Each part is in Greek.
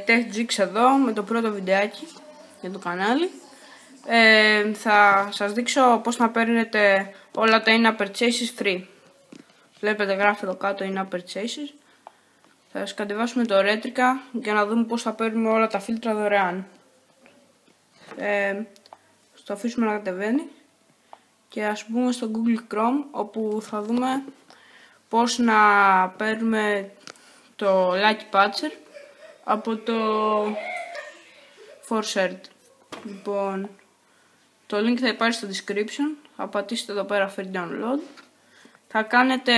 TechGix εδώ με το πρώτο βιντεάκι για το κανάλι. Θα σας δείξω πώς να παίρνετε όλα τα in-app purchases free. Βλέπετε γράφει εδώ κάτω in-app purchases. Θα σας κατεβάσουμε το Retrica για να δούμε πώς θα παίρνουμε όλα τα φίλτρα δωρεάν. Το αφήσουμε να κατεβαίνει και ας μπούμε στο Google Chrome, όπου θα δούμε πώς να παίρνουμε το Lucky Patcher από το ForShared. Λοιπόν, το link θα υπάρχει στο description. Θα πατήσετε εδώ πέρα free download. Θα κάνετε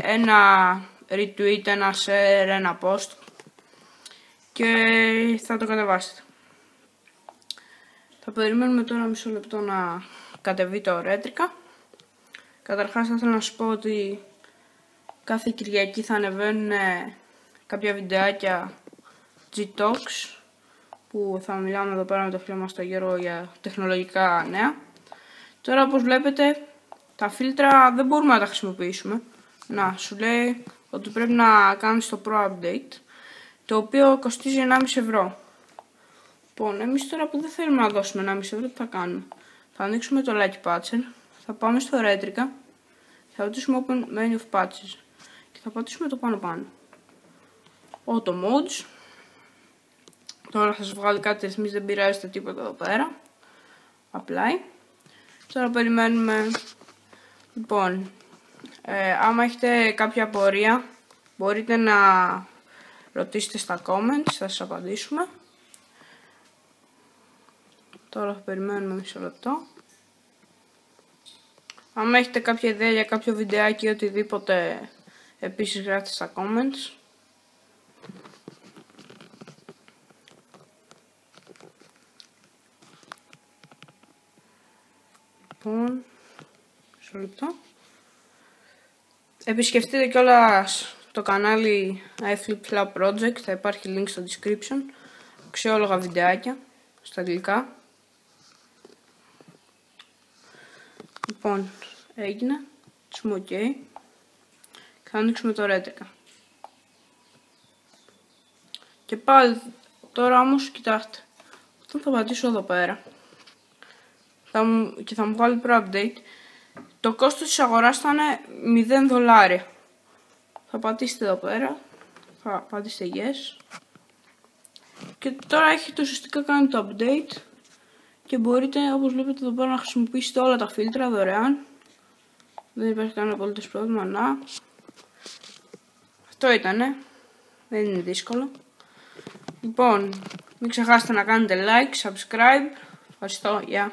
ένα retweet, ένα share, ένα post και θα το κατεβάσετε. Θα περιμένουμε τώρα μισό λεπτό να κατεβεί το Retrica. Καταρχάς θα ήθελα να σας πω ότι κάθε Κυριακή θα ανεβαίνουν κάποια βιντεάκια G-Talks, που θα μιλάμε εδώ πέρα με το φίλο μας τον Γιώργο για τεχνολογικά νέα. Τώρα, όπως βλέπετε, τα φίλτρα δεν μπορούμε να τα χρησιμοποιήσουμε. Να, σου λέει ότι πρέπει να κάνεις το Pro Update, το οποίο κοστίζει 1,5 ευρώ. Λοιπόν, εμείς τώρα που δεν θέλουμε να δώσουμε 1,5 ευρώ, τι θα κάνουμε? Θα ανοίξουμε το Lucky Patcher, θα πάμε στο Retrica, θα πατήσουμε Open Menu of Patches και θα πατήσουμε το πάνω. Auto Modes. Τώρα θα σας βγάλει κάτι ρυθμίσεις, δεν πειράζεται τίποτα εδώ πέρα. Apply. Τώρα περιμένουμε. Λοιπόν, άμα έχετε κάποια απορία, μπορείτε να ρωτήσετε στα comments, θα σας απαντήσουμε. Τώρα θα περιμένουμε μισό λεπτό. Άμα έχετε κάποια ιδέα για κάποιο βιντεάκι ή οτιδήποτε, επίσης γράφτε στα comments. Λοιπόν, μισό λεπτό. Επισκεφτείτε κιόλας το κανάλι iFlipFlap Project, θα υπάρχει link στο description. Αξιόλογα βιντεάκια στα αγγλικά. Λοιπόν, έγινε. Τσούμε OK. Και θα ανοίξουμε το Retrica. Και πάλι τώρα όμως κοιτάξτε. Αυτό θα πατήσω εδώ πέρα και θα μου βγάλει Pro Update. Το κόστος της αγοράς θα είναι $0. Θα πατήσετε εδώ πέρα, θα πατήσετε Yes και τώρα έχετε ουσιαστικά κάνει το update και μπορείτε, όπως βλέπετε εδώ πέρα, να χρησιμοποιήσετε όλα τα φίλτρα δωρεάν. Δεν υπάρχει κανένα απολύτως πρόβλημα. Να, αυτό ήτανε, δεν είναι δύσκολο. Λοιπόν, μην ξεχάσετε να κάνετε like, subscribe. Ευχαριστώ, γεια.